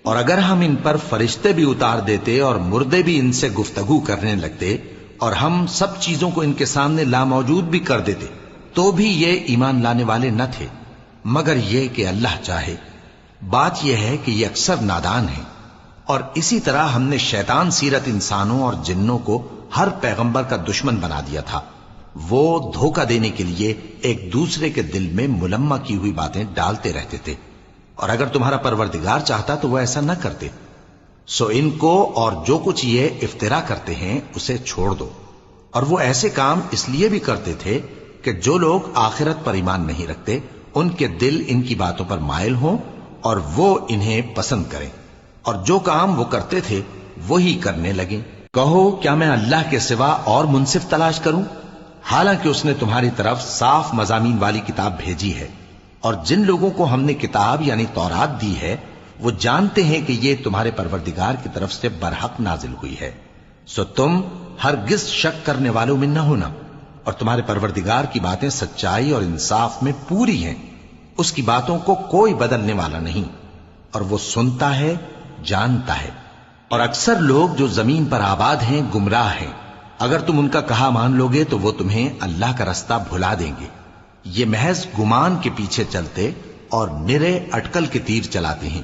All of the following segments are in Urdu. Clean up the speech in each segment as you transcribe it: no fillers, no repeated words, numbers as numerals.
اور اگر ہم ان پر فرشتے بھی اتار دیتے اور مردے بھی ان سے گفتگو کرنے لگتے اور ہم سب چیزوں کو ان کے سامنے لاموجود بھی کر دیتے تو بھی یہ ایمان لانے والے نہ تھے، مگر یہ کہ اللہ چاہے۔ بات یہ ہے کہ یہ اکثر نادان ہیں۔ اور اسی طرح ہم نے شیطان سیرت انسانوں اور جنوں کو ہر پیغمبر کا دشمن بنا دیا تھا۔ وہ دھوکہ دینے کے لیے ایک دوسرے کے دل میں ملمہ کی ہوئی باتیں ڈالتے رہتے تھے، اور اگر تمہارا پروردگار چاہتا تو وہ ایسا نہ کرتے۔ سو ان کو اور جو کچھ یہ افطرا کرتے ہیں اسے چھوڑ دو۔ اور وہ ایسے کام اس لیے بھی کرتے تھے کہ جو لوگ آخرت پر ایمان نہیں رکھتے ان کے دل ان کی باتوں پر مائل ہوں اور وہ انہیں پسند کریں، اور جو کام وہ کرتے تھے وہی کرنے لگیں۔ کہو کیا میں اللہ کے سوا اور منصف تلاش کروں، حالانکہ اس نے تمہاری طرف صاف مضامین والی کتاب بھیجی ہے، اور جن لوگوں کو ہم نے کتاب یعنی تورات دی ہے وہ جانتے ہیں کہ یہ تمہارے پروردگار کی طرف سے برحق نازل ہوئی ہے۔ سو تم ہرگز شک کرنے والوں میں نہ ہونا، اور تمہارے پروردگار کی باتیں سچائی اور انصاف میں پوری ہیں، اس کی باتوں کو کوئی بدلنے والا نہیں، اور وہ سنتا ہے، جانتا ہے۔ اور اکثر لوگ جو زمین پر آباد ہیں گمراہ ہیں، اگر تم ان کا کہا مان لوگے تو وہ تمہیں اللہ کا رستہ بھلا دیں گے۔ یہ محض گمان کے پیچھے چلتے اور نرے اٹکل کے تیر چلاتے ہیں۔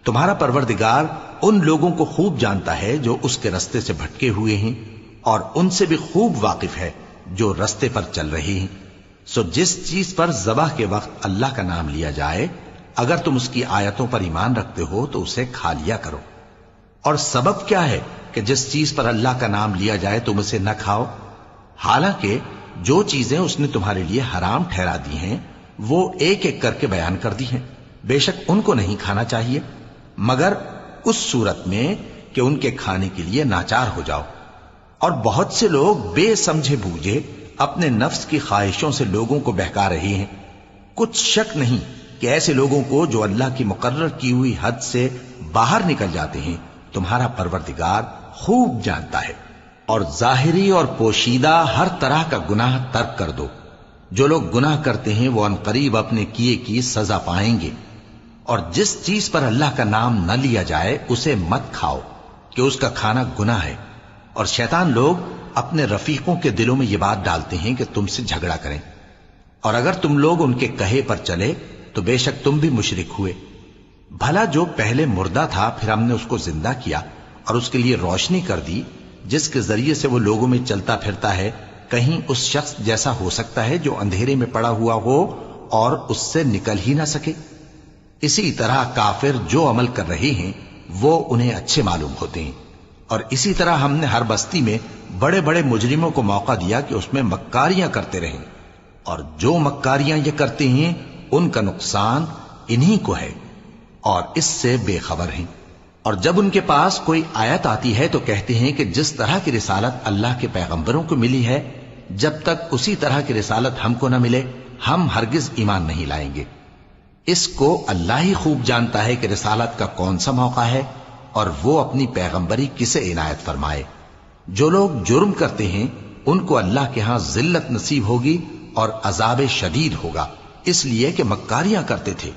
تمہارا پروردگار ان لوگوں کو خوب جانتا ہے جو اس کے رستے سے بھٹکے ہوئے ہیں، اور ان سے بھی خوب واقف ہے جو رستے پر چل رہے ہیں۔ سو جس چیز پر ذبح کے وقت اللہ کا نام لیا جائے، اگر تم اس کی آیتوں پر ایمان رکھتے ہو تو اسے کھا لیا کرو۔ اور سبب کیا ہے کہ جس چیز پر اللہ کا نام لیا جائے تم اسے نہ کھاؤ، حالانکہ جو چیزیں اس نے تمہارے لیے حرام ٹھہرا دی ہیں وہ ایک ایک کر کے بیان کر دی ہیں۔ بے شک ان کو نہیں کھانا چاہیے مگر اس صورت میں کہ ان کے کھانے کے لیے ناچار ہو جاؤ۔ اور بہت سے لوگ بے سمجھے بوجھے اپنے نفس کی خواہشوں سے لوگوں کو بہکا رہے ہیں۔ کچھ شک نہیں کہ ایسے لوگوں کو جو اللہ کی مقرر کی ہوئی حد سے باہر نکل جاتے ہیں تمہارا پروردگار خوب جانتا ہے۔ اور ظاہری اور پوشیدہ ہر طرح کا گناہ ترک کر دو۔ جو لوگ گناہ کرتے ہیں وہ عنقریب اپنے کیے کی سزا پائیں گے۔ اور جس چیز پر اللہ کا نام نہ لیا جائے اسے مت کھاؤ کہ اس کا کھانا گناہ ہے۔ اور شیطان لوگ اپنے رفیقوں کے دلوں میں یہ بات ڈالتے ہیں کہ تم سے جھگڑا کریں، اور اگر تم لوگ ان کے کہے پر چلے تو بے شک تم بھی مشرک ہوئے۔ بھلا جو پہلے مردہ تھا پھر ہم نے اس کو زندہ کیا اور اس کے لیے روشنی کر دی جس کے ذریعے سے وہ لوگوں میں چلتا پھرتا ہے، کہیں اس شخص جیسا ہو سکتا ہے جو اندھیرے میں پڑا ہوا ہو اور اس سے نکل ہی نہ سکے؟ اسی طرح کافر جو عمل کر رہے ہیں وہ انہیں اچھے معلوم ہوتے ہیں۔ اور اسی طرح ہم نے ہر بستی میں بڑے بڑے مجرموں کو موقع دیا کہ اس میں مکاریاں کرتے رہیں، اور جو مکاریاں یہ کرتے ہیں ان کا نقصان انہی کو ہے اور اس سے بے خبر ہیں۔ اور جب ان کے پاس کوئی آیت آتی ہے تو کہتے ہیں کہ جس طرح کی رسالت اللہ کے پیغمبروں کو ملی ہے جب تک اسی طرح کی رسالت ہم کو نہ ملے ہم ہرگز ایمان نہیں لائیں گے۔ اس کو اللہ ہی خوب جانتا ہے کہ رسالت کا کون سا موقع ہے اور وہ اپنی پیغمبری کسے عنایت فرمائے۔ جو لوگ جرم کرتے ہیں ان کو اللہ کے ہاں ذلت نصیب ہوگی اور عذاب شدید ہوگا، اس لیے کہ مکاریاں کرتے تھے۔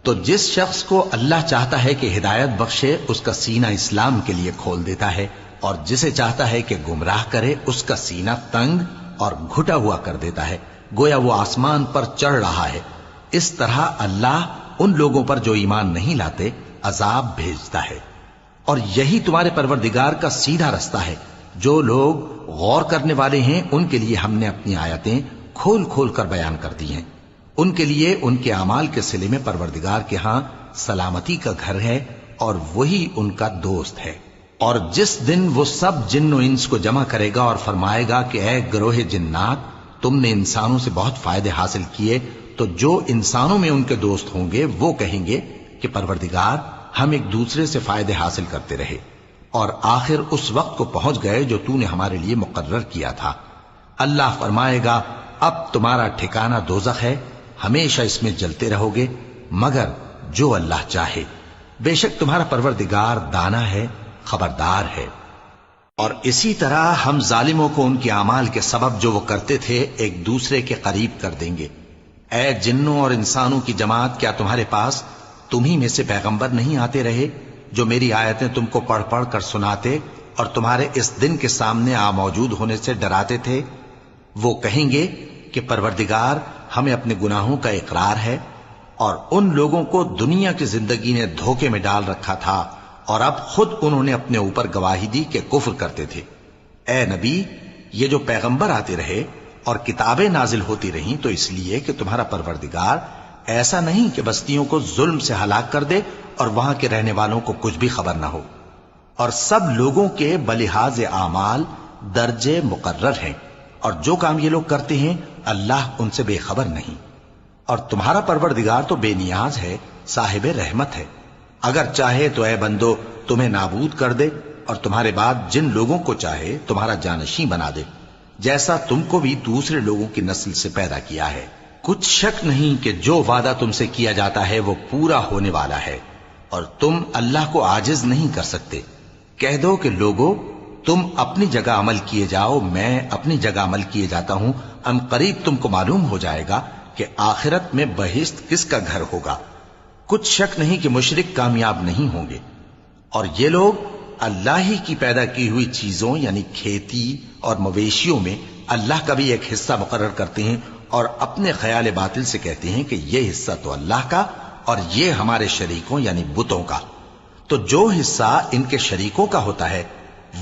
تو جس شخص کو اللہ چاہتا ہے کہ ہدایت بخشے اس کا سینہ اسلام کے لیے کھول دیتا ہے، اور جسے چاہتا ہے کہ گمراہ کرے اس کا سینہ تنگ اور گھٹا ہوا کر دیتا ہے، گویا وہ آسمان پر چڑھ رہا ہے۔ اس طرح اللہ ان لوگوں پر جو ایمان نہیں لاتے عذاب بھیجتا ہے۔ اور یہی تمہارے پروردگار کا سیدھا رستہ ہے۔ جو لوگ غور کرنے والے ہیں ان کے لیے ہم نے اپنی آیتیں کھول کھول کر بیان کر دی ہیں۔ ان کے لیے ان کے اعمال کے صلے میں پروردگار کے ہاں سلامتی کا گھر ہے اور وہی ان کا دوست ہے۔ اور جس دن وہ سب جن و انس کو جمع کرے گا اور فرمائے گا کہ اے گروہ جنات، تم نے انسانوں سے بہت فائدے حاصل کیے، تو جو انسانوں میں ان کے دوست ہوں گے وہ کہیں گے کہ پروردگار ہم ایک دوسرے سے فائدے حاصل کرتے رہے اور آخر اس وقت کو پہنچ گئے جو تو نے ہمارے لیے مقرر کیا تھا۔ اللہ فرمائے گا اب تمہارا ٹھکانہ دوزخ ہے، ہمیشہ اس میں جلتے رہو گے مگر جو اللہ چاہے، بے شک تمہارا پروردگار دانا ہے، خبردار ہے۔ اور اسی طرح ہم ظالموں کو ان کے اعمال کے سبب جو وہ کرتے تھے ایک دوسرے کے قریب کر دیں گے۔ اے جنوں اور انسانوں کی جماعت، کیا تمہارے پاس تمہیں میں سے پیغمبر نہیں آتے رہے جو میری آیتیں تم کو پڑھ پڑھ کر سناتے اور تمہارے اس دن کے سامنے موجود ہونے سے ڈراتے تھے؟ وہ کہیں گے کہ پروردگار ہمیں اپنے گناہوں کا اقرار ہے، اور ان لوگوں کو دنیا کی زندگی نے دھوکے میں ڈال رکھا تھا اور اب خود انہوں نے اپنے اوپر گواہی دی کہ کفر کرتے تھے۔ اے نبی، یہ جو پیغمبر آتے رہے اور کتابیں نازل ہوتی رہیں تو اس لیے کہ تمہارا پروردگار ایسا نہیں کہ بستیوں کو ظلم سے ہلاک کر دے اور وہاں کے رہنے والوں کو کچھ بھی خبر نہ ہو، اور سب لوگوں کے بلحاظ اعمال درجے مقرر ہیں، اور جو کام یہ لوگ کرتے ہیں اللہ ان سے بے خبر نہیں۔ اور تمہارا پروردگار تو بے نیاز ہے، صاحب رحمت ہے، اگر چاہے تو اے بندو تمہیں نابود کر دے اور تمہارے بعد جن لوگوں کو چاہے تمہارا جانشین بنا دے، جیسا تم کو بھی دوسرے لوگوں کی نسل سے پیدا کیا ہے۔ کچھ شک نہیں کہ جو وعدہ تم سے کیا جاتا ہے وہ پورا ہونے والا ہے، اور تم اللہ کو عاجز نہیں کر سکتے۔ کہہ دو کہ لوگو تم اپنی جگہ عمل کیے جاؤ، میں اپنی جگہ عمل کیے جاتا ہوں، ان قریب تم کو معلوم ہو جائے گا کہ آخرت میں بہشت کس کا گھر ہوگا۔ کچھ شک نہیں کہ مشرک کامیاب نہیں ہوں گے، اور یہ لوگ اللہ ہی کی پیدا کی ہوئی چیزوں یعنی کھیتی اور مویشیوں میں اللہ کا بھی ایک حصہ مقرر کرتے ہیں، اور اپنے خیال باطل سے کہتے ہیں کہ یہ حصہ تو اللہ کا اور یہ ہمارے شریکوں یعنی بتوں کا۔ تو جو حصہ ان کے شریکوں کا ہوتا ہے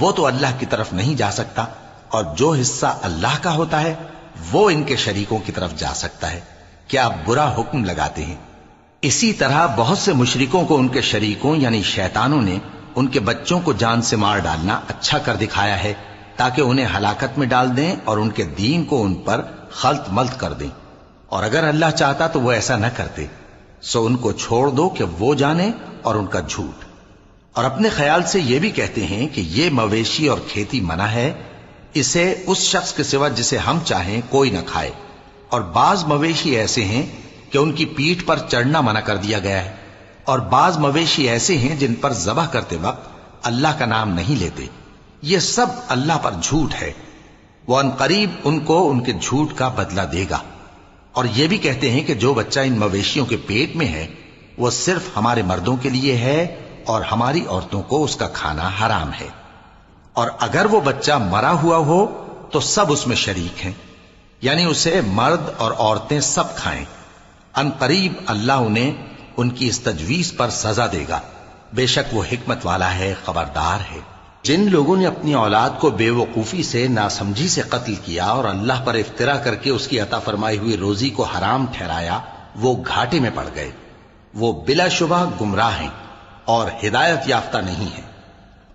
وہ تو اللہ کی طرف نہیں جا سکتا، اور جو حصہ اللہ کا ہوتا ہے وہ ان کے شریکوں کی طرف جا سکتا ہے۔ کیا برا حکم لگاتے ہیں؟ اسی طرح بہت سے مشرکوں کو ان کے شریکوں یعنی شیطانوں نے ان کے بچوں کو جان سے مار ڈالنا اچھا کر دکھایا ہے، تاکہ انہیں ہلاکت میں ڈال دیں اور ان کے دین کو ان پر خلط ملط کر دیں، اور اگر اللہ چاہتا تو وہ ایسا نہ کرتے۔ سو ان کو چھوڑ دو کہ وہ جانے اور ان کا جھوٹ۔ اور اپنے خیال سے یہ بھی کہتے ہیں کہ یہ مویشی اور کھیتی منع ہے، اسے اس شخص کے سوا جسے ہم چاہیں کوئی نہ کھائے، اور بعض مویشی ایسے ہیں کہ ان کی پیٹھ پر چڑھنا منع کر دیا گیا ہے، اور بعض مویشی ایسے ہیں جن پر ذبح کرتے وقت اللہ کا نام نہیں لیتے۔ یہ سب اللہ پر جھوٹ ہے، وہ ان قریب ان کو ان کے جھوٹ کا بدلہ دے گا۔ اور یہ بھی کہتے ہیں کہ جو بچہ ان مویشیوں کے پیٹ میں ہے وہ صرف ہمارے مردوں کے لیے ہے اور ہماری عورتوں کو اس کا کھانا حرام ہے، اور اگر وہ بچہ مرا ہوا ہو تو سب اس میں شریک ہیں، یعنی اسے مرد اور عورتیں سب کھائیں۔ ان قریب اللہ انہیں ان کی اس تجویز پر سزا دے گا، بے شک وہ حکمت والا ہے، خبردار ہے۔ جن لوگوں نے اپنی اولاد کو بے وقوفی سے ناسمجھی سے قتل کیا اور اللہ پر افترا کر کے اس کی عطا فرمائی ہوئی روزی کو حرام ٹھہرایا، وہ گھاٹے میں پڑ گئے، وہ بلا شبہ گمراہ ہیں اور ہدایت یافتہ نہیں ہیں۔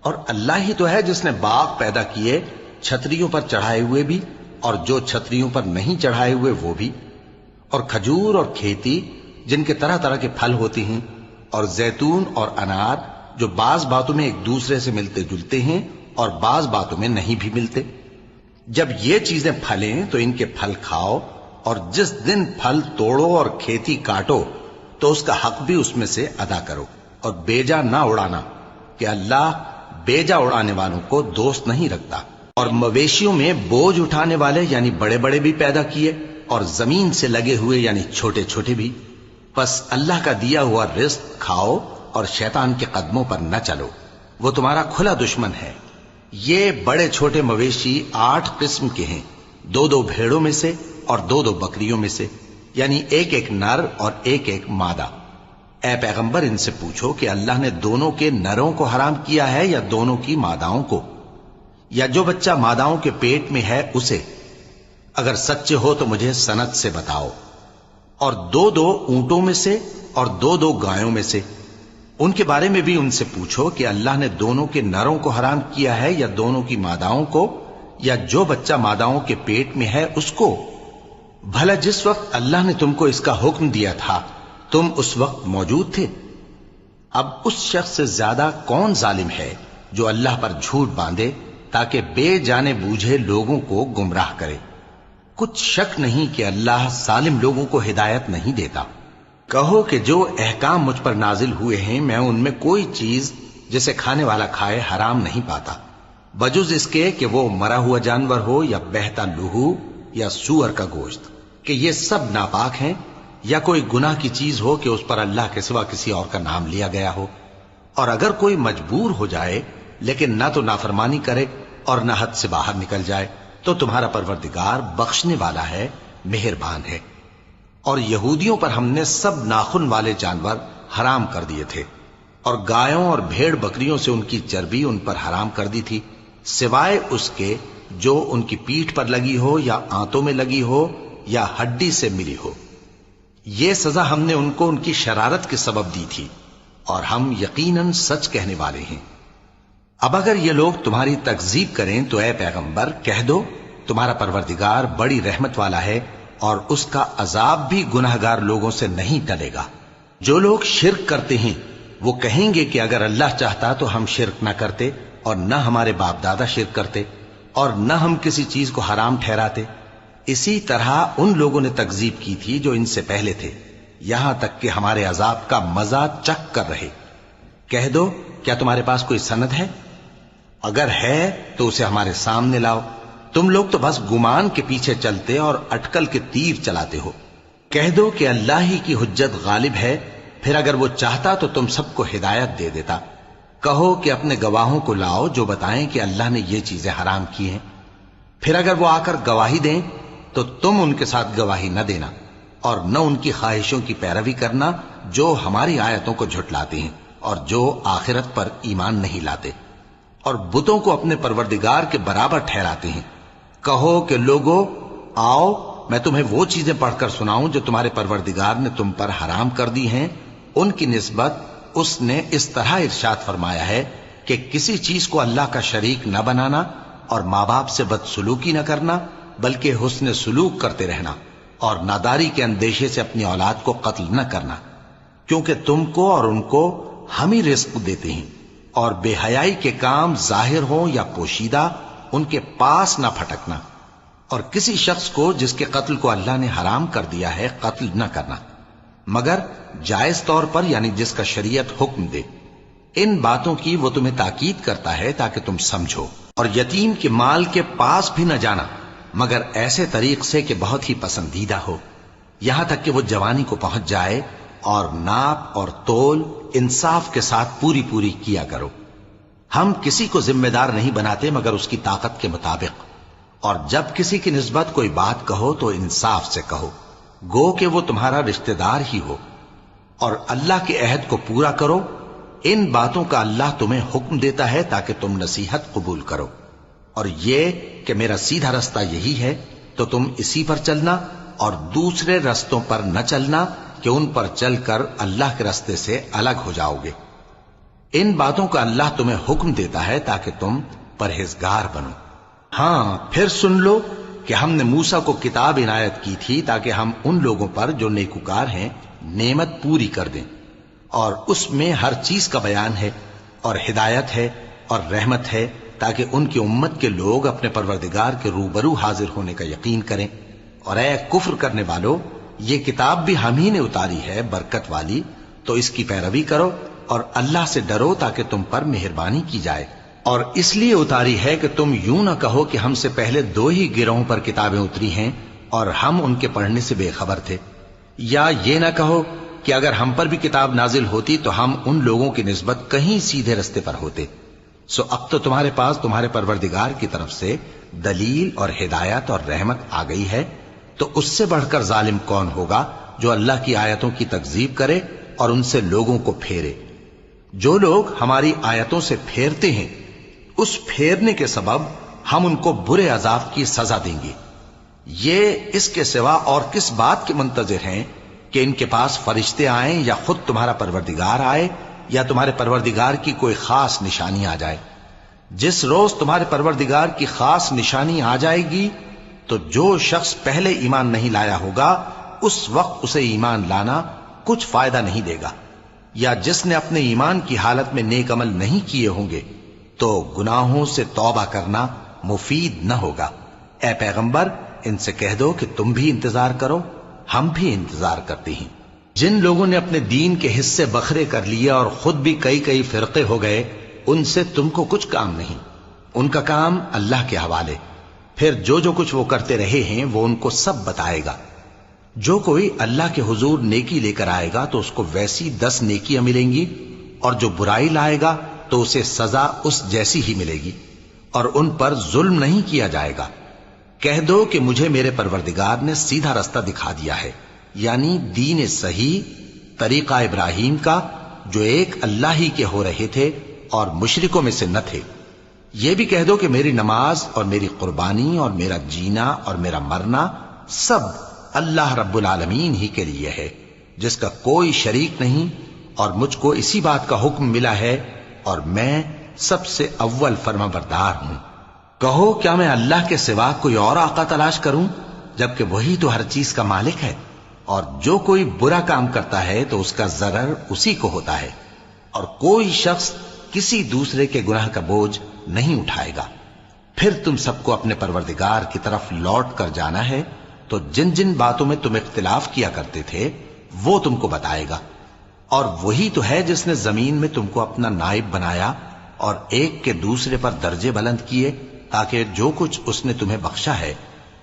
اور اللہ ہی تو ہے جس نے باغ پیدا کیے، چھتریوں پر چڑھائے ہوئے بھی اور جو چھتریوں پر نہیں چڑھائے ہوئے وہ بھی، اور کھجور اور کھیتی جن کے طرح طرح کے پھل ہوتے ہیں، اور زیتون اور انار جو بعض باتوں میں ایک دوسرے سے ملتے جلتے ہیں اور بعض باتوں میں نہیں بھی ملتے۔ جب یہ چیزیں پھلیں تو ان کے پھل کھاؤ، اور جس دن پھل توڑو اور کھیتی کاٹو تو اس کا حق بھی اس میں سے ادا کرو، اور بیجا نہ اڑانا کہ اللہ بیجا اڑانے والوں کو دوست نہیں رکھتا۔ اور مویشیوں میں بوجھ اٹھانے والے یعنی بڑے بڑے بھی پیدا کیے، اور زمین سے لگے ہوئے یعنی چھوٹے چھوٹے بھی۔ پس اللہ کا دیا ہوا رزق کھاؤ اور شیطان کے قدموں پر نہ چلو، وہ تمہارا کھلا دشمن ہے۔ یہ بڑے چھوٹے مویشی 8 قسم کے ہیں، 2 بھیڑوں میں سے اور 2 بکریوں میں سے، یعنی ایک نر اور ایک مادہ۔ اے پیغمبر ان سے پوچھو کہ اللہ نے دونوں کے نروں کو حرام کیا ہے یا دونوں کی ماداؤں کو، یا جو بچہ ماداؤں کے پیٹ میں ہے اسے؟ اگر سچے ہو تو مجھے سند سے بتاؤ۔ اور 2 اونٹوں میں سے اور 2 گایوں میں سے، ان کے بارے میں بھی ان سے پوچھو کہ اللہ نے دونوں کے نروں کو حرام کیا ہے یا دونوں کی ماداؤں کو، یا جو بچہ ماداؤں کے پیٹ میں ہے اس کو؟ بھلا جس وقت اللہ نے تم کو اس کا حکم دیا تھا تم اس وقت موجود تھے؟ اب اس شخص سے زیادہ کون ظالم ہے جو اللہ پر جھوٹ باندھے تاکہ بے جانے بوجھے لوگوں کو گمراہ کرے۔ کچھ شک نہیں کہ اللہ ظالم لوگوں کو ہدایت نہیں دیتا۔ کہو کہ جو احکام مجھ پر نازل ہوئے ہیں میں ان میں کوئی چیز جسے کھانے والا کھائے حرام نہیں پاتا، بجز اس کے کہ وہ مرا ہوا جانور ہو یا بہتا لہو یا سور کا گوشت، کہ یہ سب ناپاک ہیں، یا کوئی گناہ کی چیز ہو کہ اس پر اللہ کے سوا کسی اور کا نام لیا گیا ہو، اور اگر کوئی مجبور ہو جائے لیکن نہ تو نافرمانی کرے اور نہ حد سے باہر نکل جائے تو تمہارا پروردگار بخشنے والا ہے، مہربان ہے۔ اور یہودیوں پر ہم نے سب ناخن والے جانور حرام کر دیے تھے، اور گایوں اور بھیڑ بکریوں سے ان کی چربی ان پر حرام کر دی تھی، سوائے اس کے جو ان کی پیٹھ پر لگی ہو یا آنتوں میں لگی ہو یا ہڈی سے ملی ہو۔ یہ سزا ہم نے ان کو ان کی شرارت کے سبب دی تھی، اور ہم یقیناً سچ کہنے والے ہیں۔ اب اگر یہ لوگ تمہاری تکذیب کریں تو اے پیغمبر کہہ دو تمہارا پروردگار بڑی رحمت والا ہے، اور اس کا عذاب بھی گناہگار لوگوں سے نہیں ٹلے گا۔ جو لوگ شرک کرتے ہیں وہ کہیں گے کہ اگر اللہ چاہتا تو ہم شرک نہ کرتے، اور نہ ہمارے باپ دادا شرک کرتے، اور نہ ہم کسی چیز کو حرام ٹھہراتے۔ اسی طرح ان لوگوں نے تکذیب کی تھی جو ان سے پہلے تھے، یہاں تک کہ ہمارے عذاب کا مزہ چکھ کر رہے۔ کہہ دو کیا تمہارے پاس کوئی سند ہے؟ اگر ہے تو اسے ہمارے سامنے لاؤ۔ تم لوگ تو بس گمان کے پیچھے چلتے اور اٹکل کے تیر چلاتے ہو۔ کہہ دو کہ اللہ ہی کی حجت غالب ہے، پھر اگر وہ چاہتا تو تم سب کو ہدایت دے دیتا۔ کہو کہ اپنے گواہوں کو لاؤ جو بتائیں کہ اللہ نے یہ چیزیں حرام کی ہیں، پھر اگر وہ آ کر گواہی دیں تو تم ان کے ساتھ گواہی نہ دینا، اور نہ ان کی خواہشوں کی پیروی کرنا جو ہماری آیتوں کو جھٹلاتے ہیں اور جو آخرت پر ایمان نہیں لاتے، اور بتوں کو اپنے پروردگار کے برابر ٹھہراتے ہیں۔ کہو کہ لوگو آؤ میں تمہیں وہ چیزیں پڑھ کر سناؤں جو تمہارے پروردگار نے تم پر حرام کر دی ہیں۔ ان کی نسبت اس نے اس طرح ارشاد فرمایا ہے کہ کسی چیز کو اللہ کا شریک نہ بنانا، اور ماں باپ سے بدسلوکی نہ کرنا، بلکہ حسن سلوک کرتے رہنا، اور ناداری کے اندیشے سے اپنی اولاد کو قتل نہ کرنا، کیونکہ تم کو اور ان کو ہم ہی رزق دیتے ہیں۔ اور بے حیائی کے کام ظاہر ہوں یا پوشیدہ ان کے پاس نہ پھٹکنا، اور کسی شخص کو جس کے قتل کو اللہ نے حرام کر دیا ہے قتل نہ کرنا، مگر جائز طور پر، یعنی جس کا شریعت حکم دے۔ ان باتوں کی وہ تمہیں تاکید کرتا ہے تاکہ تم سمجھو۔ اور یتیم کے مال کے پاس بھی نہ جانا مگر ایسے طریق سے کہ بہت ہی پسندیدہ ہو، یہاں تک کہ وہ جوانی کو پہنچ جائے، اور ناپ اور تول انصاف کے ساتھ پوری پوری کیا کرو۔ ہم کسی کو ذمہ دار نہیں بناتے مگر اس کی طاقت کے مطابق، اور جب کسی کی نسبت کوئی بات کہو تو انصاف سے کہو، گو کہ وہ تمہارا رشتہ دار ہی ہو، اور اللہ کے عہد کو پورا کرو۔ ان باتوں کا اللہ تمہیں حکم دیتا ہے تاکہ تم نصیحت قبول کرو، اور یہ کہ میرا سیدھا رستہ یہی ہے تو تم اسی پر چلنا، اور دوسرے رستوں پر نہ چلنا کہ ان پر چل کر اللہ کے رستے سے الگ ہو جاؤ گے۔ ان باتوں کا اللہ تمہیں حکم دیتا ہے تاکہ تم پرہیزگار بنو۔ ہاں پھر سن لو کہ ہم نے موسیٰ کو کتاب عنایت کی تھی تاکہ ہم ان لوگوں پر جو نیکوکار ہیں نعمت پوری کر دیں، اور اس میں ہر چیز کا بیان ہے، اور ہدایت ہے اور رحمت ہے، تاکہ ان کی امت کے لوگ اپنے پروردگار کے روبرو حاضر ہونے کا یقین کریں۔ اور اے کفر کرنے والو، یہ کتاب بھی ہم ہی نے اتاری ہے برکت والی، تو اس کی پیروی کرو اور اللہ سے ڈرو تاکہ تم پر مہربانی کی جائے۔ اور اس لیے اتاری ہے کہ تم یوں نہ کہو کہ ہم سے پہلے 2 ہی گروہوں پر کتابیں اتری ہیں اور ہم ان کے پڑھنے سے بے خبر تھے، یا یہ نہ کہو کہ اگر ہم پر بھی کتاب نازل ہوتی تو ہم ان لوگوں کی نسبت کہیں سیدھے رستے پر ہوتے۔ سو اب تو تمہارے پاس تمہارے پروردگار کی طرف سے دلیل اور ہدایت اور رحمت آ گئی ہے، تو اس سے بڑھ کر ظالم کون ہوگا جو اللہ کی آیتوں کی تکذیب کرے اور ان سے لوگوں کو پھیرے۔ جو لوگ ہماری آیتوں سے پھیرتے ہیں اس پھیرنے کے سبب ہم ان کو برے عذاب کی سزا دیں گے۔ یہ اس کے سوا اور کس بات کے منتظر ہیں کہ ان کے پاس فرشتے آئیں یا خود تمہارا پروردگار آئے یا تمہارے پروردگار کی کوئی خاص نشانی آ جائے۔ جس روز تمہارے پروردگار کی خاص نشانی آ جائے گی تو جو شخص پہلے ایمان نہیں لایا ہوگا اس وقت اسے ایمان لانا کچھ فائدہ نہیں دے گا، یا جس نے اپنے ایمان کی حالت میں نیک عمل نہیں کیے ہوں گے تو گناہوں سے توبہ کرنا مفید نہ ہوگا۔ اے پیغمبر ان سے کہہ دو کہ تم بھی انتظار کرو، ہم بھی انتظار کرتے ہیں۔ جن لوگوں نے اپنے دین کے حصے بکھرے کر لیے اور خود بھی کئی فرقے ہو گئے، ان سے تم کو کچھ کام نہیں، ان کا کام اللہ کے حوالے۔ پھر جو کچھ وہ کرتے رہے ہیں وہ ان کو سب بتائے گا۔ جو کوئی اللہ کے حضور نیکی لے کر آئے گا تو اس کو ویسی 10 نیکیاں ملیں گی، اور جو برائی لائے گا تو اسے سزا اس جیسی ہی ملے گی، اور ان پر ظلم نہیں کیا جائے گا۔ کہہ دو کہ مجھے میرے پروردگار نے سیدھا رستہ دکھا دیا ہے، یعنی دین صحیح، طریقہ ابراہیم کا، جو ایک اللہ ہی کے ہو رہے تھے اور مشرکوں میں سے نہ تھے۔ یہ بھی کہہ دو کہ میری نماز اور میری قربانی اور میرا جینا اور میرا مرنا سب اللہ رب العالمین ہی کے لیے ہے، جس کا کوئی شریک نہیں، اور مجھ کو اسی بات کا حکم ملا ہے، اور میں سب سے اول فرما بردار ہوں۔ کہو کیا میں اللہ کے سوا کوئی اور آقا تلاش کروں، جبکہ وہی تو ہر چیز کا مالک ہے، اور جو کوئی برا کام کرتا ہے تو اس کا ضرر اسی کو ہوتا ہے، اور کوئی شخص کسی دوسرے کے گناہ کا بوجھ نہیں اٹھائے گا۔ پھر تم سب کو اپنے پروردگار کی طرف لوٹ کر جانا ہے، تو جن جن باتوں میں تم اختلاف کیا کرتے تھے وہ تم کو بتائے گا، اور وہی تو ہے جس نے زمین میں تم کو اپنا نائب بنایا اور ایک کے دوسرے پر درجے بلند کیے، تاکہ جو کچھ اس نے تمہیں بخشا ہے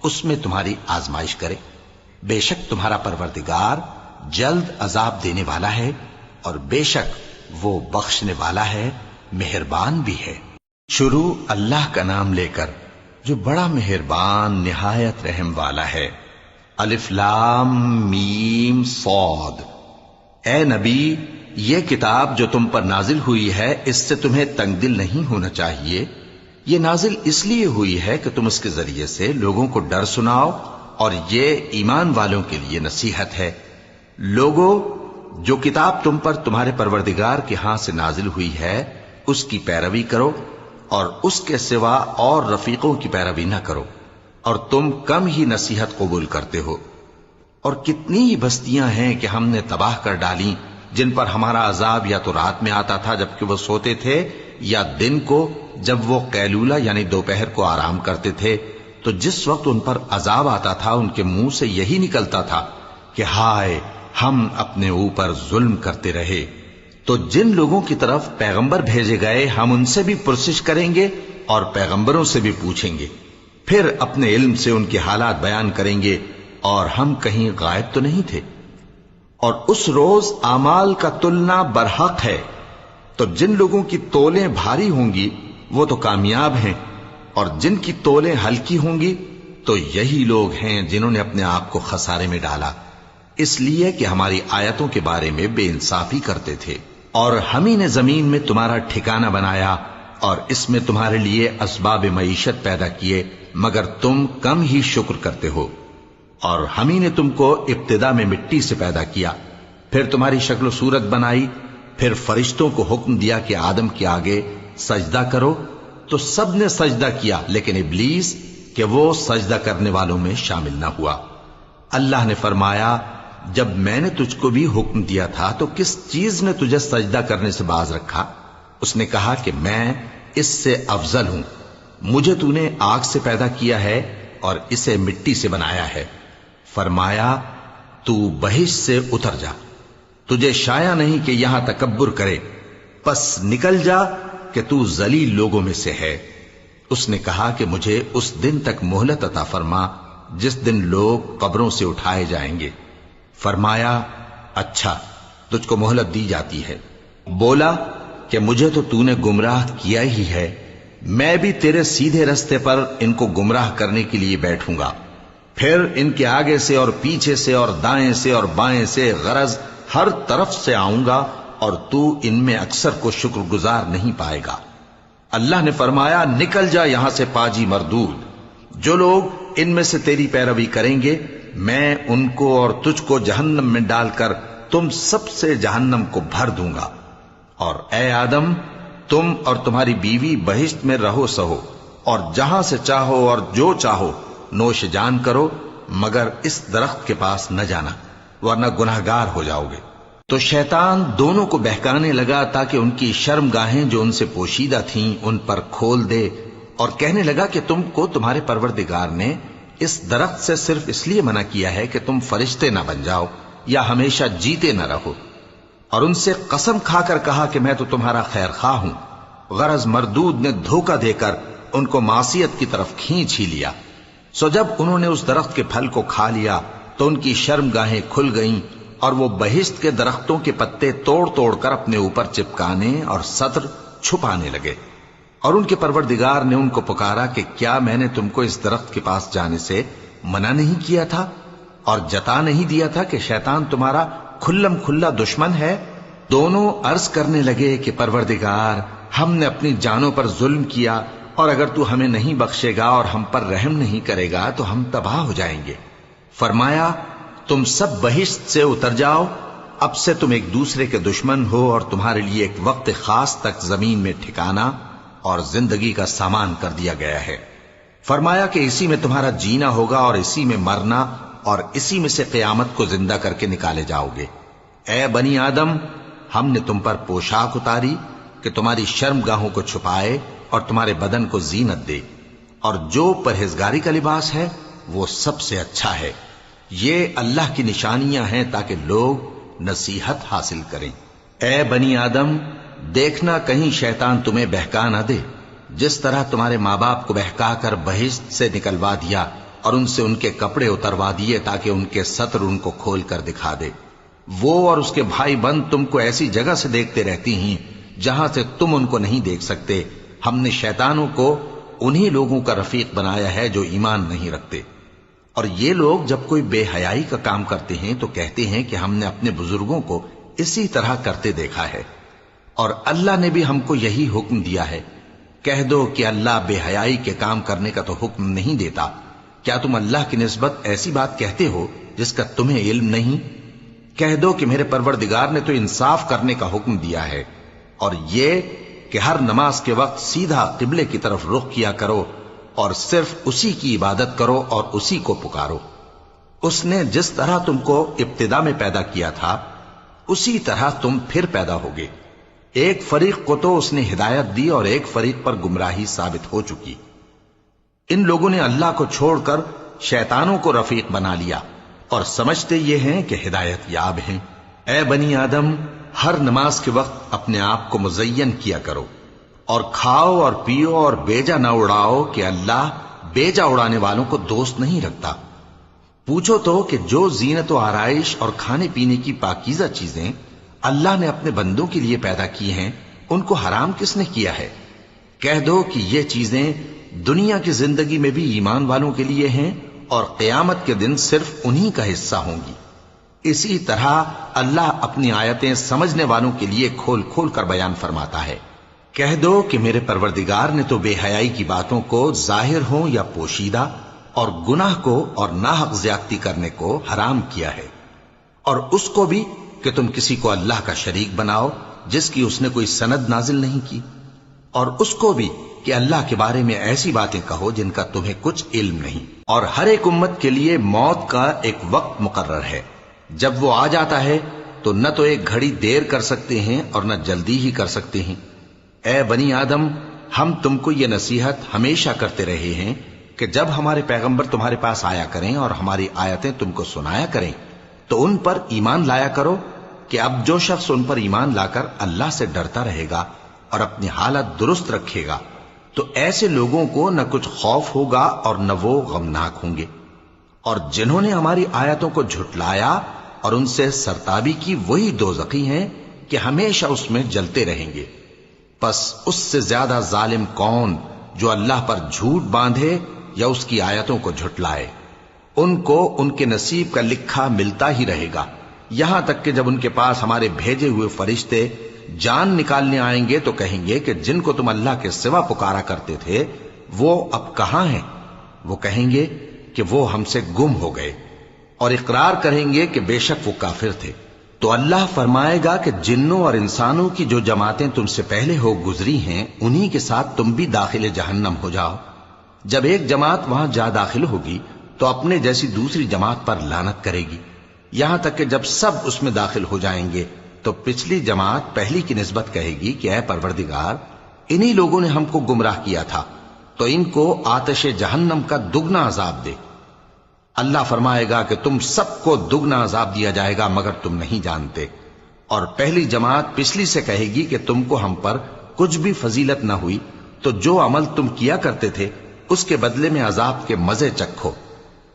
اس میں تمہاری آزمائش کرے۔ بے شک تمہارا پروردگار جلد عذاب دینے والا ہے، اور بے شک وہ بخشنے والا ہے، مہربان بھی ہے۔ شروع اللہ کا نام لے کر جو بڑا مہربان نہایت رحم والا ہے۔ الف لام میم صاد۔ اے نبی، یہ کتاب جو تم پر نازل ہوئی ہے اس سے تمہیں تنگ دل نہیں ہونا چاہیے۔ یہ نازل اس لیے ہوئی ہے کہ تم اس کے ذریعے سے لوگوں کو ڈر سناؤ، اور یہ ایمان والوں کے لیے نصیحت ہے۔ لوگوں، جو کتاب تم پر تمہارے پروردگار کے ہاں سے نازل ہوئی ہے اس کی پیروی کرو، اور اس کے سوا اور رفیقوں کی پیروی نہ کرو، اور تم کم ہی نصیحت قبول کرتے ہو۔ اور کتنی ہی بستیاں ہیں کہ ہم نے تباہ کر ڈالیں، جن پر ہمارا عذاب یا تو رات میں آتا تھا جبکہ وہ سوتے تھے، یا دن کو جب وہ قیلولہ یعنی دوپہر کو آرام کرتے تھے، تو جس وقت ان پر عذاب آتا تھا ان کے منہ سے یہی نکلتا تھا کہ ہائے، ہم اپنے اوپر ظلم کرتے رہے۔ تو جن لوگوں کی طرف پیغمبر بھیجے گئے ہم ان سے بھی پرسش کریں گے اور پیغمبروں سے بھی پوچھیں گے، پھر اپنے علم سے ان کے حالات بیان کریں گے، اور ہم کہیں غائب تو نہیں تھے۔ اور اس روز اعمال کا تلنا برحق ہے، تو جن لوگوں کی تولیں بھاری ہوں گی وہ تو کامیاب ہیں، اور جن کی تولیں ہلکی ہوں گی تو یہی لوگ ہیں جنہوں نے اپنے آپ کو خسارے میں ڈالا، اس لیے کہ ہماری آیتوں کے بارے میں بے انصافی کرتے تھے۔ اور ہم ہی نے زمین میں تمہارا ٹھکانہ بنایا، اور اس میں تمہارے لیے اسباب معیشت پیدا کیے، مگر تم کم ہی شکر کرتے ہو۔ اور ہم ہی نے تم کو ابتدا میں مٹی سے پیدا کیا، پھر تمہاری شکل و صورت بنائی، پھر فرشتوں کو حکم دیا کہ آدم کے آگے سجدہ کرو، تو سب نے سجدہ کیا، لیکن ابلیس کہ وہ سجدہ کرنے والوں میں شامل نہ ہوا۔ اللہ نے فرمایا، جب میں نے تجھ کو بھی حکم دیا تھا تو کس چیز نے تجھے سجدہ کرنے سے باز رکھا؟ اس نے کہا کہ میں اس سے افضل ہوں، مجھے تو نے آگ سے پیدا کیا ہے اور اسے مٹی سے بنایا ہے۔ فرمایا، تو بہشت سے اتر جا، تجھے شایع نہیں کہ یہاں تکبر کرے، پس نکل جا کہ تو ذلیل لوگوں میں سے ہے۔ اس نے کہا کہ مجھے اس دن تک مہلت عطا فرما جس دن لوگ قبروں سے اٹھائے جائیں گے۔ فرمایا، اچھا، تجھ کو مہلت دی جاتی ہے۔ بولا کہ مجھے تو نے گمراہ کیا ہی ہے، میں بھی تیرے سیدھے رستے پر ان کو گمراہ کرنے کے لیے بیٹھوں گا، پھر ان کے آگے سے اور پیچھے سے اور دائیں سے اور بائیں سے غرض ہر طرف سے آؤں گا، اور تو ان میں اکثر کو شکر گزار نہیں پائے گا۔ اللہ نے فرمایا، نکل جا یہاں سے پاجی مردود، جو لوگ ان میں سے تیری پیروی کریں گے میں ان کو اور تجھ کو جہنم میں ڈال کر تم سب سے جہنم کو بھر دوں گا۔ اور اے آدم، تم اور تمہاری بیوی بہشت میں رہو سہو، اور جہاں سے چاہو اور جو چاہو نوش جان کرو، مگر اس درخت کے پاس نہ جانا ورنہ گناہگار ہو جاؤ گے۔ تو شیطان دونوں کو بہکانے لگا تاکہ ان کی شرم گاہیں جو ان سے پوشیدہ تھیں ان پر کھول دے، اور کہنے لگا کہ تم کو تمہارے پروردگار نے اس درخت سے صرف اس لیے منع کیا ہے کہ تم فرشتے نہ بن جاؤ یا ہمیشہ جیتے نہ رہو۔ اور ان سے قسم کھا کر کہا کہ میں تو تمہارا خیر خواہ ہوں۔ غرض مردود نے دھوکہ دے کر ان کو معصیت کی طرف کھینچ ہی لیا۔ سو جب انہوں نے اس درخت کے پھل کو کھا لیا تو ان کی شرم گاہیں کھل گئیں، اور وہ بہشت کے درختوں کے پتے توڑ توڑ کر اپنے اوپر چپکانے اور سطر چھپانے لگے، اور ان کے پروردگار نے ان کو پکارا کہ کیا میں نے تم کو اس درخت کے پاس جانے سے منع نہیں کیا تھا اور جتا نہیں دیا تھا کہ شیطان تمہارا کھلم کھلا دشمن ہے؟ دونوں عرض کرنے لگے کہ پروردگار، ہم نے اپنی جانوں پر ظلم کیا، اور اگر تو ہمیں نہیں بخشے گا اور ہم پر رحم نہیں کرے گا تو ہم تباہ ہو جائیں گے۔ فرمایا تم سب بہشت سے اتر جاؤ، اب سے تم ایک دوسرے کے دشمن ہو، اور تمہارے لیے ایک وقت خاص تک زمین میں ٹھکانا اور زندگی کا سامان کر دیا گیا ہے۔ فرمایا کہ اسی میں تمہارا جینا ہوگا اور اسی میں مرنا، اور اسی میں سے قیامت کو زندہ کر کے نکالے جاؤ گے۔ اے بنی آدم، ہم نے تم پر پوشاک اتاری کہ تمہاری شرم گاہوں کو چھپائے اور تمہارے بدن کو زینت دے، اور جو پرہیزگاری کا لباس ہے وہ سب سے اچھا ہے۔ یہ اللہ کی نشانیاں ہیں تاکہ لوگ نصیحت حاصل کریں۔ اے بنی آدم، دیکھنا کہیں شیطان تمہیں بہکا نہ دے، جس طرح تمہارے ماں باپ کو بہکا کر بہشت سے نکلوا دیا اور ان سے ان کے کپڑے اتروا دیے تاکہ ان کے سطر ان کو کھول کر دکھا دے۔ وہ اور اس کے بھائی بند تم کو ایسی جگہ سے دیکھتے رہتی ہیں جہاں سے تم ان کو نہیں دیکھ سکتے۔ ہم نے شیطانوں کو انہی لوگوں کا رفیق بنایا ہے جو ایمان نہیں رکھتے۔ اور یہ لوگ جب کوئی بے حیائی کا کام کرتے ہیں تو کہتے ہیں کہ ہم نے اپنے بزرگوں کو اسی طرح کرتے دیکھا ہے، اور اللہ نے بھی ہم کو یہی حکم دیا ہے۔ کہہ دو کہ اللہ بے حیائی کے کام کرنے کا تو حکم نہیں دیتا۔ کیا تم اللہ کی نسبت ایسی بات کہتے ہو جس کا تمہیں علم نہیں؟ کہہ دو کہ میرے پروردگار نے تو انصاف کرنے کا حکم دیا ہے، اور یہ کہ ہر نماز کے وقت سیدھا قبلے کی طرف رخ کیا کرو اور صرف اسی کی عبادت کرو اور اسی کو پکارو۔ اس نے جس طرح تم کو ابتدا میں پیدا کیا تھا اسی طرح تم پھر پیدا ہوگے۔ ایک فریق کو تو اس نے ہدایت دی اور ایک فریق پر گمراہی ثابت ہو چکی۔ ان لوگوں نے اللہ کو چھوڑ کر شیطانوں کو رفیق بنا لیا اور سمجھتے یہ ہیں کہ ہدایت یاب ہیں۔ اے بنی آدم، ہر نماز کے وقت اپنے آپ کو مزین کیا کرو، اور کھاؤ اور پیو اور بیجا نہ اڑاؤ کہ اللہ بیجا اڑانے والوں کو دوست نہیں رکھتا۔ پوچھو تو کہ جو زینت و آرائش اور کھانے پینے کی پاکیزہ چیزیں اللہ نے اپنے بندوں کے لیے پیدا کی ہیں ان کو حرام کس نے کیا ہے؟ کہہ دو کہ یہ چیزیں دنیا کی زندگی میں بھی ایمان والوں کے لیے ہیں اور قیامت کے دن صرف انہی کا حصہ ہوں گی۔ اسی طرح اللہ اپنی آیتیں سمجھنے والوں کے لیے کھول کھول کر بیان فرماتا ہے۔ کہہ دو کہ میرے پروردگار نے تو بے حیائی کی باتوں کو ظاہر ہوں یا پوشیدہ، اور گناہ کو اور ناحق زیادتی کرنے کو حرام کیا ہے، اور اس کو بھی کہ تم کسی کو اللہ کا شریک بناؤ جس کی اس نے کوئی سند نازل نہیں کی، اور اس کو بھی کہ اللہ کے بارے میں ایسی باتیں کہو جن کا تمہیں کچھ علم نہیں۔ اور ہر ایک امت کے لیے موت کا ایک وقت مقرر ہے، جب وہ آ جاتا ہے تو نہ تو ایک گھڑی دیر کر سکتے ہیں اور نہ جلدی ہی کر سکتے ہیں۔ اے بنی آدم، ہم تم کو یہ نصیحت ہمیشہ کرتے رہے ہیں کہ جب ہمارے پیغمبر تمہارے پاس آیا کریں اور ہماری آیتیں تم کو سنایا کریں تو ان پر ایمان لایا کرو، کہ اب جو شخص ان پر ایمان لا کر اللہ سے ڈرتا رہے گا اور اپنی حالت درست رکھے گا تو ایسے لوگوں کو نہ کچھ خوف ہوگا اور نہ وہ غمناک ہوں گے۔ اور جنہوں نے ہماری آیتوں کو جھٹلایا اور ان سے سرتابی کی وہی دوزخی ہیں کہ ہمیشہ اس میں جلتے رہیں گے۔ پس اس سے زیادہ ظالم کون جو اللہ پر جھوٹ باندھے یا اس کی آیتوں کو جھٹلائے؟ ان کو ان کے نصیب کا لکھا ملتا ہی رہے گا، یہاں تک کہ جب ان کے پاس ہمارے بھیجے ہوئے فرشتے جان نکالنے آئیں گے تو کہیں گے کہ جن کو تم اللہ کے سوا پکارا کرتے تھے وہ اب کہاں ہیں؟ وہ کہیں گے کہ وہ ہم سے گم ہو گئے، اور اقرار کریں گے کہ بے شک وہ کافر تھے۔ تو اللہ فرمائے گا کہ جنوں اور انسانوں کی جو جماعتیں تم سے پہلے ہو گزری ہیں انہی کے ساتھ تم بھی داخل جہنم ہو جاؤ۔ جب ایک جماعت وہاں جا داخل ہوگی تو اپنے جیسی دوسری جماعت پر لعنت کرے گی، یہاں تک کہ جب سب اس میں داخل ہو جائیں گے تو پچھلی جماعت پہلی کی نسبت کہے گی کہ اے پروردگار، انہی لوگوں نے ہم کو گمراہ کیا تھا، تو ان کو آتش جہنم کا دگنا عذاب دے۔ اللہ فرمائے گا کہ تم سب کو دگنا عذاب دیا جائے گا مگر تم نہیں جانتے۔ اور پہلی جماعت پچھلی سے کہے گی کہ تم کو ہم پر کچھ بھی فضیلت نہ ہوئی، تو جو عمل تم کیا کرتے تھے اس کے بدلے میں عذاب کے مزے چکھو۔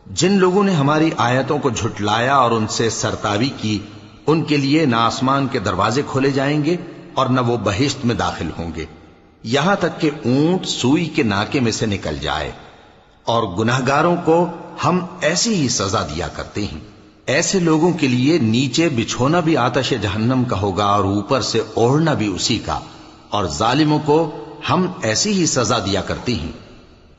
جن لوگوں نے ہماری آیتوں کو جھٹلایا اور ان سے سرتابی کی، ان کے لیے نہ آسمان کے دروازے کھولے جائیں گے اور نہ وہ بہشت میں داخل ہوں گے، یہاں تک کہ اونٹ سوئی کے ناکے میں سے نکل جائے۔ اور گناہگاروں کو ہم ایسی ہی سزا دیا کرتے ہیں۔ ایسے لوگوں کے لیے نیچے بچھونا بھی آتش جہنم کا ہوگا اور اوپر سے اوڑھنا بھی اسی کا، اور ظالموں کو ہم ایسی ہی سزا دیا کرتے ہیں۔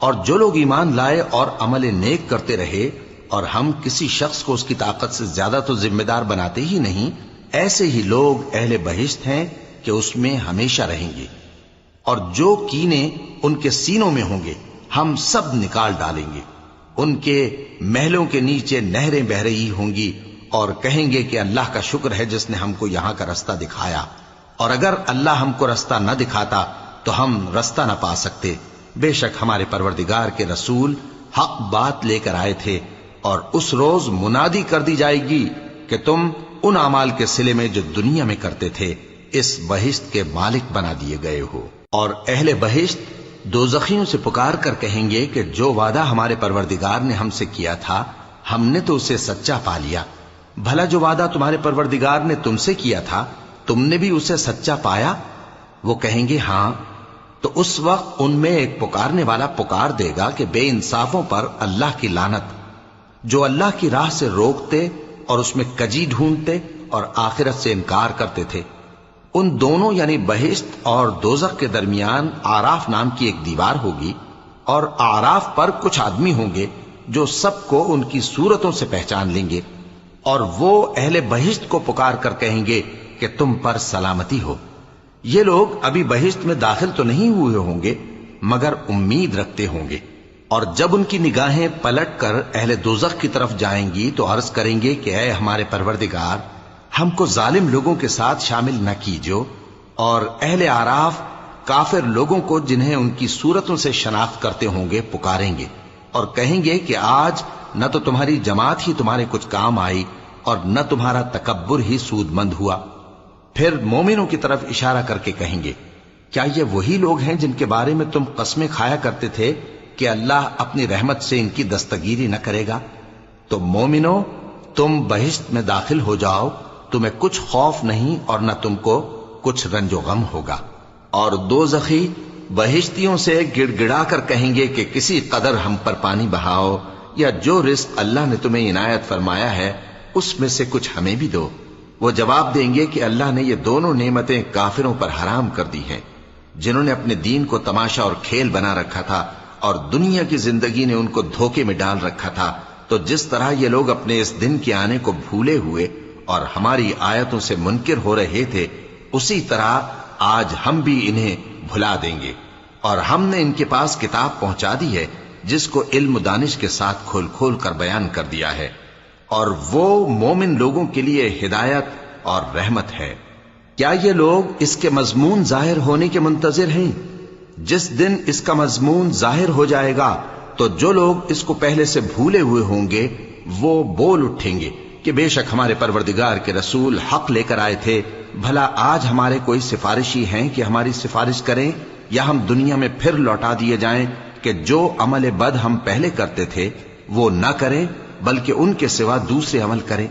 اور جو لوگ ایمان لائے اور عمل نیک کرتے رہے، اور ہم کسی شخص کو اس کی طاقت سے زیادہ تو ذمہ دار بناتے ہی نہیں، ایسے ہی لوگ اہل بہشت ہیں کہ اس میں ہمیشہ رہیں گے۔ اور جو کینے ان کے سینوں میں ہوں گے ہم سب نکال ڈالیں گے۔ ان کے محلوں کے نیچے نہریں بہ رہی ہوں گی، اور کہیں گے کہ اللہ کا شکر ہے جس نے ہم کو یہاں کا رستہ دکھایا، اور اگر اللہ ہم کو رستہ نہ دکھاتا تو ہم رستہ نہ پا سکتے۔ بے شک ہمارے پروردگار کے رسول حق بات لے کر آئے تھے، اور اس روز منادی کر دی جائے گی کہ تم ان اعمال کے صلے میں جو دنیا میں کرتے تھے اس بہشت کے مالک بنا دیے گئے ہو۔ اور اہل بہشت دوزخیوں سے پکار کر کہیں گے کہ جو وعدہ ہمارے پروردگار نے ہم سے کیا تھا ہم نے تو اسے سچا پا لیا۔ بھلا جو وعدہ تمہارے پروردگار نے تم سے کیا تھا تم نے بھی اسے سچا پایا؟ وہ کہیں گے ہاں۔ تو اس وقت ان میں ایک پکارنے والا پکار دے گا کہ بے انصافوں پر اللہ کی لعنت، جو اللہ کی راہ سے روکتے اور اس میں کجی ڈھونڈتے اور آخرت سے انکار کرتے تھے۔ ان دونوں یعنی بہشت اور دوزخ کے درمیان آراف نام کی ایک دیوار ہوگی، اور آراف پر کچھ آدمی ہوں گے جو سب کو ان کی صورتوں سے پہچان لیں گے، اور وہ اہل بہشت کو پکار کر کہیں گے کہ تم پر سلامتی ہو۔ یہ لوگ ابھی بہشت میں داخل تو نہیں ہوئے ہوں گے مگر امید رکھتے ہوں گے، اور جب ان کی نگاہیں پلٹ کر اہل دوزخ کی طرف جائیں گی تو عرض کریں گے کہ اے ہمارے پروردگار، ہم کو ظالم لوگوں کے ساتھ شامل نہ کیجو۔ اور اہل آراف کافر لوگوں کو جنہیں ان کی صورتوں سے شناخت کرتے ہوں گے پکاریں گے اور کہیں گے کہ آج نہ تو تمہاری جماعت ہی تمہارے کچھ کام آئی اور نہ تمہارا تکبر ہی سود مند ہوا۔ پھر مومنوں کی طرف اشارہ کر کے کہیں گے کیا یہ وہی لوگ ہیں جن کے بارے میں تم قسمیں کھایا کرتے تھے کہ اللہ اپنی رحمت سے ان کی دستگیری نہ کرے گا؟ تو مومنوں، تم بہشت میں داخل ہو جاؤ، تمہیں کچھ خوف نہیں اور نہ تم کو کچھ رنج و غم ہوگا۔ اور دوزخی بہشتیوں سے گڑ گڑا کر کہیں گے کہ کسی قدر ہم پر پانی بہاؤ، یا جو رزق اللہ نے تمہیں عنایت فرمایا ہے اس میں سے کچھ ہمیں بھی دو۔ وہ جواب دیں گے کہ اللہ نے یہ دونوں نعمتیں کافروں پر حرام کر دی ہیں، جنہوں نے اپنے دین کو تماشا اور کھیل بنا رکھا تھا اور دنیا کی زندگی نے ان کو دھوکے میں ڈال رکھا تھا۔ تو جس طرح یہ لوگ اپنے اس دن کے آنے کو بھولے ہوئے اور ہماری آیتوں سے منکر ہو رہے تھے، اسی طرح آج ہم بھی انہیں بھلا دیں گے۔ اور ہم نے ان کے پاس کتاب پہنچا دی ہے جس کو علم و دانش کے ساتھ کھول کھول کر بیان کر دیا ہے، اور وہ مومن لوگوں کے لیے ہدایت اور رحمت ہے۔ کیا یہ لوگ اس کے مضمون ظاہر ہونے کے منتظر ہیں؟ جس دن اس کا مضمون ظاہر ہو جائے گا تو جو لوگ اس کو پہلے سے بھولے ہوئے ہوں گے وہ بول اٹھیں گے کہ بے شک ہمارے پروردگار کے رسول حق لے کر آئے تھے۔ بھلا آج ہمارے کوئی سفارشی ہیں کہ ہماری سفارش کریں، یا ہم دنیا میں پھر لوٹا دیے جائیں کہ جو عمل بد ہم پہلے کرتے تھے وہ نہ کریں بلکہ ان کے سوا دوسرے عمل کریں۔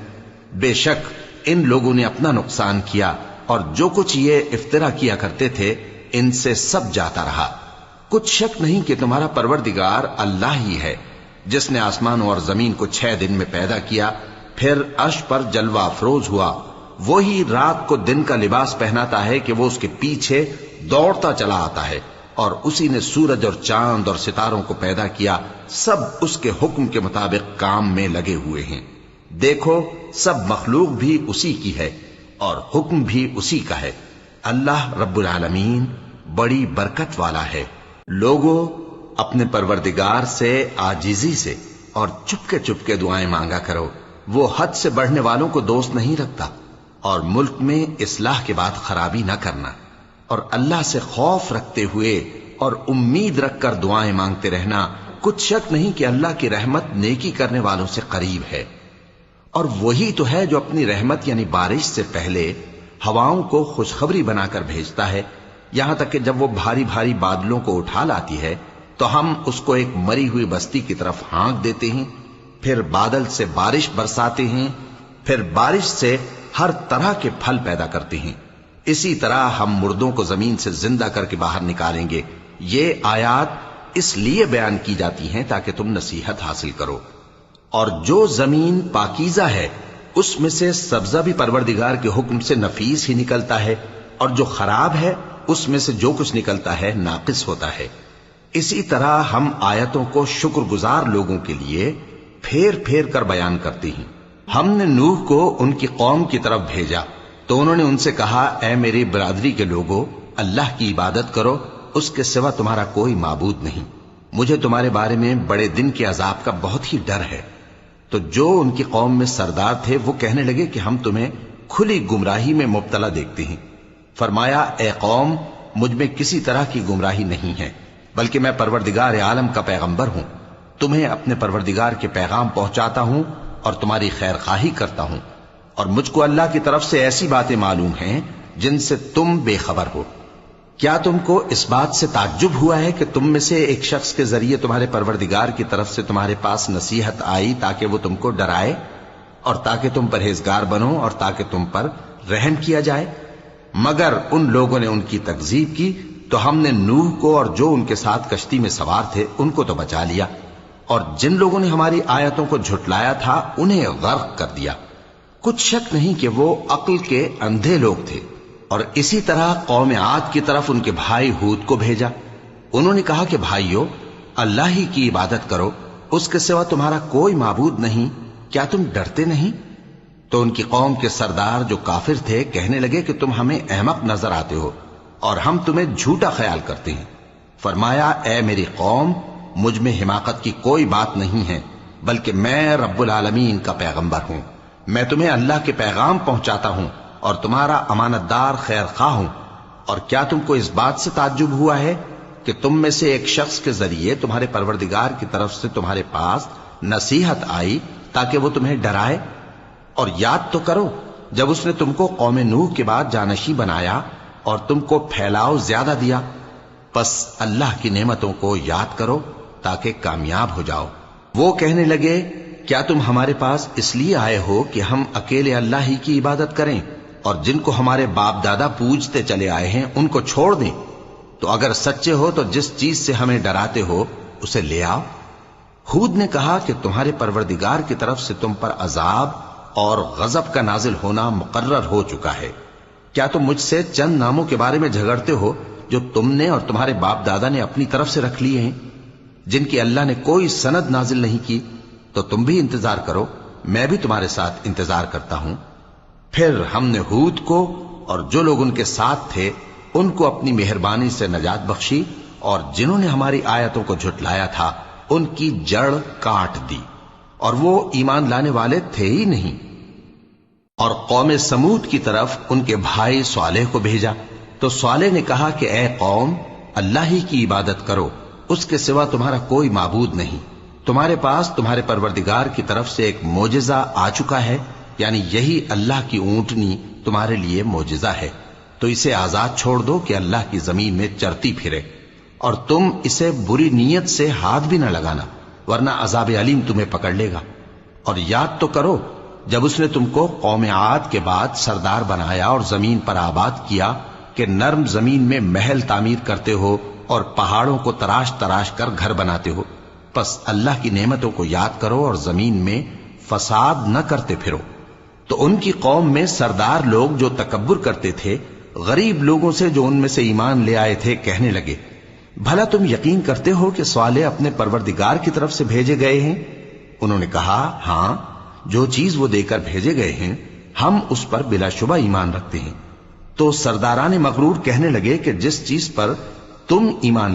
بے شک ان لوگوں نے اپنا نقصان کیا، اور جو کچھ یہ افترا کیا کرتے تھے ان سے سب جاتا رہا۔ کچھ شک نہیں کہ تمہارا پروردگار اللہ ہی ہے جس نے آسمانوں اور زمین کو 6 دن میں پیدا کیا، پھر عرش پر جلوہ افروز ہوا۔ وہی رات کو دن کا لباس پہناتا ہے کہ وہ اس کے پیچھے دوڑتا چلا آتا ہے، اور اسی نے سورج اور چاند اور ستاروں کو پیدا کیا، سب اس کے حکم کے مطابق کام میں لگے ہوئے ہیں۔ دیکھو سب مخلوق بھی اسی کی ہے اور حکم بھی اسی کا ہے۔ اللہ رب العالمین بڑی برکت والا ہے۔ لوگوں، اپنے پروردگار سے عاجزی سے اور چپکے دعائیں مانگا کرو، وہ حد سے بڑھنے والوں کو دوست نہیں رکھتا، اور ملک میں اصلاح کے بعد خرابی نہ کرنا، اور اللہ سے خوف رکھتے ہوئے اور امید رکھ کر دعائیں مانگتے رہنا۔ کچھ شک نہیں کہ اللہ کی رحمت نیکی کرنے والوں سے قریب ہے، اور وہی تو ہے جو اپنی رحمت یعنی بارش سے پہلے ہواؤں کو خوشخبری بنا کر بھیجتا ہے، یہاں تک کہ جب وہ بھاری بھاری بادلوں کو اٹھا لاتی ہے تو ہم اس کو ایک مری ہوئی بستی کی طرف ہانک دیتے ہیں، پھر بادل سے بارش برساتے ہیں، پھر بارش سے ہر طرح کے پھل پیدا کرتے ہیں، اسی طرح ہم مردوں کو زمین سے زندہ کر کے باہر نکالیں گے۔ یہ آیات اس لیے بیان کی جاتی ہیں تاکہ تم نصیحت حاصل کرو۔ اور جو زمین پاکیزہ ہے اس میں سے سبزہ بھی پروردگار کے حکم سے نفیس ہی نکلتا ہے، اور جو خراب ہے اس میں سے جو کچھ نکلتا ہے ناقص ہوتا ہے۔ اسی طرح ہم آیتوں کو شکر گزار لوگوں کے لیے پھیر پھیر کر بیان کرتے ہیں۔ ہم نے نوح کو ان کی قوم کی طرف بھیجا تو انہوں نے ان سے کہا، اے میری برادری کے لوگوں، اللہ کی عبادت کرو، اس کے سوا تمہارا کوئی معبود نہیں۔ مجھے تمہارے بارے میں بڑے دن کے عذاب کا بہت ہی ڈر ہے۔ تو جو ان کی قوم میں سردار تھے وہ کہنے لگے کہ ہم تمہیں کھلی گمراہی میں مبتلا دیکھتے ہیں۔ فرمایا، اے قوم، مجھ میں کسی طرح کی گمراہی نہیں ہے، بلکہ میں پروردگار عالم کا پیغمبر ہوں، تمہیں اپنے پروردگار کے پیغام پہنچاتا ہوں اور تمہاری خیر خواہی کرتا ہوں، اور مجھ کو اللہ کی طرف سے ایسی باتیں معلوم ہیں جن سے تم بے خبر ہو۔ کیا تم کو اس بات سے تعجب ہوا ہے کہ تم میں سے ایک شخص کے ذریعے تمہارے پروردگار کی طرف سے تمہارے پاس نصیحت آئی تاکہ وہ تم کو ڈرائے اور تاکہ تم پرہیزگار بنو اور تاکہ تم پر رحم کیا جائے؟ مگر ان لوگوں نے ان کی تکذیب کی تو ہم نے نوح کو اور جو ان کے ساتھ کشتی میں سوار تھے ان کو تو بچا لیا، اور جن لوگوں نے ہماری آیتوں کو جھٹلایا تھا انہیں غرق کر دیا۔ کچھ شک نہیں کہ وہ عقل کے اندھے لوگ تھے۔ اور اسی طرح قوم عاد کی طرف ان کے بھائی ہود کو بھیجا۔ انہوں نے کہا کہ بھائیو، اللہ ہی کی عبادت کرو، اس کے سوا تمہارا کوئی معبود نہیں، کیا تم ڈرتے نہیں؟ تو ان کی قوم کے سردار جو کافر تھے کہنے لگے کہ تم ہمیں احمق نظر آتے ہو اور ہم تمہیں جھوٹا خیال کرتے ہیں۔ فرمایا، اے میری قوم، مجھ میں حماقت کی کوئی بات نہیں ہے، بلکہ میں رب العالمین کا پیغمبر ہوں۔ میں تمہیں اللہ کے پیغام پہنچاتا ہوں اور تمہارا امانت دار خیر خواہ ہوں۔ اور کیا تم کو اس بات سے تعجب ہوا ہے کہ تم میں سے ایک شخص کے ذریعے تمہارے پروردگار کی طرف سے تمہارے پاس نصیحت آئی تاکہ وہ تمہیں ڈرائے؟ اور یاد تو کرو جب اس نے تم کو قوم نوح کے بعد جانشین بنایا اور تم کو پھیلاؤ زیادہ دیا، پس اللہ کی نعمتوں کو یاد کرو تاکہ کامیاب ہو جاؤ۔ وہ کہنے لگے، کیا تم ہمارے پاس اس لیے آئے ہو کہ ہم اکیلے اللہ ہی کی عبادت کریں اور جن کو ہمارے باپ دادا پوجتے چلے آئے ہیں ان کو چھوڑ دیں؟ تو اگر سچے ہو تو جس چیز سے ہمیں ڈراتے ہو اسے لے آؤ۔ ہود نے کہا کہ تمہارے پروردگار کی طرف سے تم پر عذاب اور غضب کا نازل ہونا مقرر ہو چکا ہے۔ کیا تم مجھ سے چند ناموں کے بارے میں جھگڑتے ہو جو تم نے اور تمہارے باپ دادا نے اپنی طرف سے رکھ لیے ہیں، جن کی اللہ نے کوئی سند نازل نہیں کی؟ تو تم بھی انتظار کرو، میں بھی تمہارے ساتھ انتظار کرتا ہوں۔ پھر ہم نے ہود کو اور جو لوگ ان کے ساتھ تھے ان کو اپنی مہربانی سے نجات بخشی، اور جنہوں نے ہماری آیتوں کو جھٹلایا تھا ان کی جڑ کاٹ دی، اور وہ ایمان لانے والے تھے ہی نہیں۔ اور قوم سمود کی طرف ان کے بھائی صالح کو بھیجا تو صالح نے کہا کہ اے قوم، اللہ ہی کی عبادت کرو، اس کے سوا تمہارا کوئی معبود نہیں۔ تمہارے پاس تمہارے پروردگار کی طرف سے ایک معجزہ آ چکا ہے، یعنی یہی اللہ کی اونٹنی تمہارے لیے معجزہ ہے، تو اسے آزاد چھوڑ دو کہ اللہ کی زمین میں چرتی پھرے، اور تم اسے بری نیت سے ہاتھ بھی نہ لگانا، ورنہ عذاب علیم تمہیں پکڑ لے گا۔ اور یاد تو کرو جب اس نے تم کو قوم عاد کے بعد سردار بنایا اور زمین پر آباد کیا کہ نرم زمین میں محل تعمیر کرتے ہو اور پہاڑوں کو تراش تراش کر گھر بناتے ہو، پس اللہ کی نعمتوں کو یاد کرو اور زمین میں فساد نہ کرتے پھرو۔ تو ان کی قوم میں سردار لوگ جو تکبر کرتے تھے غریب لوگوں سے جو ان میں سے ایمان لے آئے تھے کہنے لگے، بھلا تم یقین کرتے ہو کہ صالح اپنے پروردگار کی طرف سے بھیجے گئے ہیں؟ انہوں نے کہا، ہاں، جو چیز وہ دے کر بھیجے گئے ہیں ہم اس پر بلا شبہ ایمان رکھتے ہیں۔ تو سرداران مغرور کہنے لگے کہ جس چیز پر تم ایمان